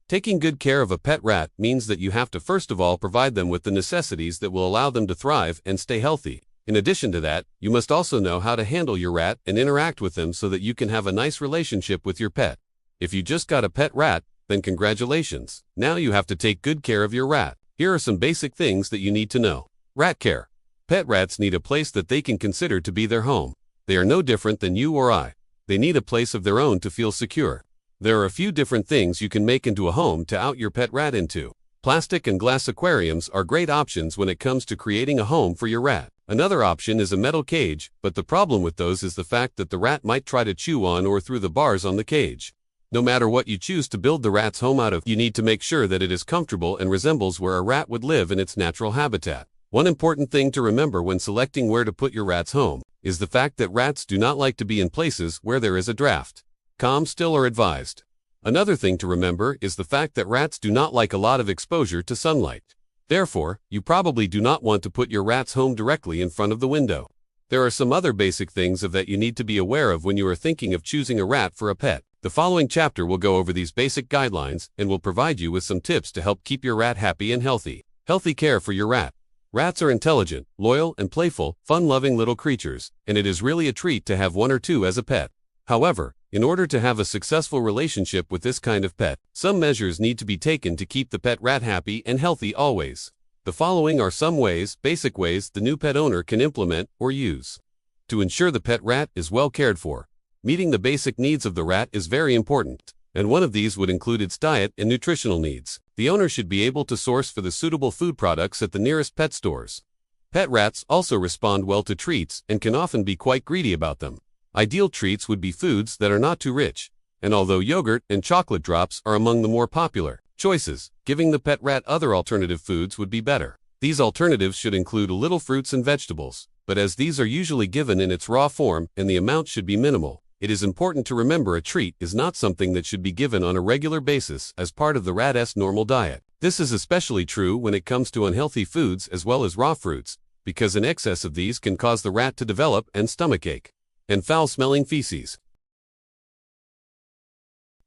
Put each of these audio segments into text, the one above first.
Taking good care of a pet rat means that you have to first of all provide them with the necessities that will allow them to thrive and stay healthy. In addition to that, you must also know how to handle your rat and interact with them so that you can have a nice relationship with your pet. If you just got a pet rat, then congratulations. Now you have to take good care of your rat. Here are some basic things that you need to know. Rat care. Pet rats need a place that they can consider to be their home. They are no different than you or I. They need a place of their own to feel secure. There are a few different things you can make into a home to out your pet rat into. Plastic and glass aquariums are great options when it comes to creating a home for your rat. Another option is a metal cage, but the problem with those is the fact that the rat might try to chew on or through the bars on the cage. No matter what you choose to build the rat's home out of, you need to make sure that it is comfortable and resembles where a rat would live in its natural habitat. One important thing to remember when selecting where to put your rat's home is the fact that rats do not like to be in places where there is a draft. Calm, still, or advised. Another thing to remember is the fact that rats do not like a lot of exposure to sunlight. Therefore, you probably do not want to put your rat's home directly in front of the window. There are some other basic things that you need to be aware of when you are thinking of choosing a rat for a pet. The following chapter will go over these basic guidelines and will provide you with some tips to help keep your rat happy and healthy. Healthy care for your rat. Rats are intelligent, loyal, and playful, fun-loving little creatures, and it is really a treat to have one or two as a pet. However, in order to have a successful relationship with this kind of pet, some measures need to be taken to keep the pet rat happy and healthy always. The following are some basic ways the new pet owner can implement or use to ensure the pet rat is well cared for. Meeting the basic needs of the rat is very important, and one of these would include its diet and nutritional needs. The owner should be able to source for the suitable food products at the nearest pet stores. Pet rats also respond well to treats and can often be quite greedy about them. Ideal treats would be foods that are not too rich, and although yogurt and chocolate drops are among the more popular choices, giving the pet rat other alternative foods would be better. These alternatives should include a little fruits and vegetables, but as these are usually given in its raw form and the amount should be minimal, it is important to remember a treat is not something that should be given on a regular basis as part of the rat's normal diet. This is especially true when it comes to unhealthy foods as well as raw fruits, because an excess of these can cause the rat to develop an stomachache and foul-smelling feces.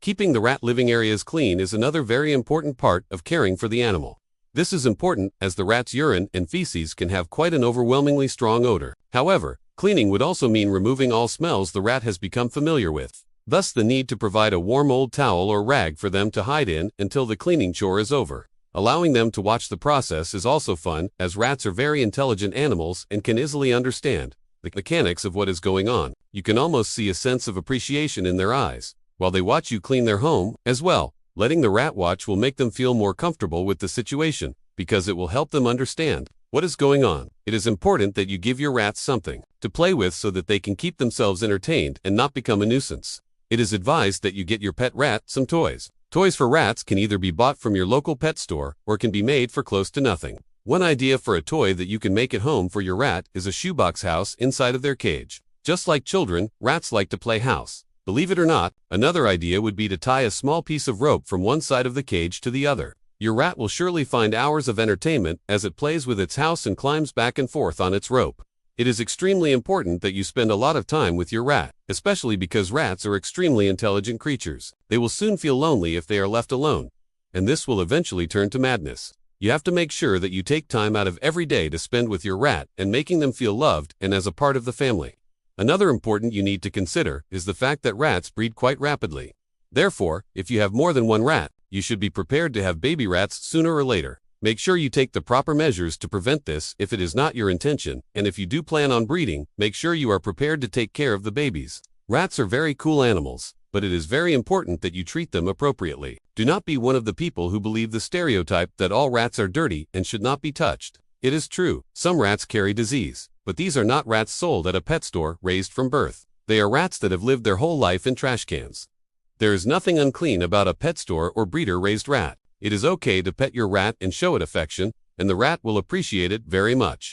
Keeping the rat living areas clean is another very important part of caring for the animal. This is important as the rat's urine and feces can have quite an overwhelmingly strong odor. However, cleaning would also mean removing all smells the rat has become familiar with. Thus the need to provide a warm old towel or rag for them to hide in until the cleaning chore is over. Allowing them to watch the process is also fun, as rats are very intelligent animals and can easily understand the mechanics of what is going on. You can almost see a sense of appreciation in their eyes while they watch you clean their home as well. Letting the rat watch will make them feel more comfortable with the situation because it will help them understand what is going on. It is important that you give your rats something to play with so that they can keep themselves entertained and not become a nuisance. It is advised that you get your pet rat some toys. Toys for rats can either be bought from your local pet store or can be made for close to nothing. One idea for a toy that you can make at home for your rat is a shoebox house inside of their cage. Just like children, rats like to play house. Believe it or not, another idea would be to tie a small piece of rope from one side of the cage to the other. Your rat will surely find hours of entertainment as it plays with its house and climbs back and forth on its rope. It is extremely important that you spend a lot of time with your rat, especially because rats are extremely intelligent creatures. They will soon feel lonely if they are left alone, and this will eventually turn to madness. You have to make sure that you take time out of every day to spend with your rat and making them feel loved and as a part of the family. Another important you need to consider is the fact that rats breed quite rapidly. Therefore, if you have more than one rat, you should be prepared to have baby rats sooner or later. Make sure you take the proper measures to prevent this if it is not your intention, and if you do plan on breeding, make sure you are prepared to take care of the babies. Rats are very cool animals, but it is very important that you treat them appropriately. Do not be one of the people who believe the stereotype that all rats are dirty and should not be touched. It is true, some rats carry disease, but these are not rats sold at a pet store raised from birth. They are rats that have lived their whole life in trash cans. There is nothing unclean about a pet store or breeder-raised rat. It is okay to pet your rat and show it affection, and the rat will appreciate it very much.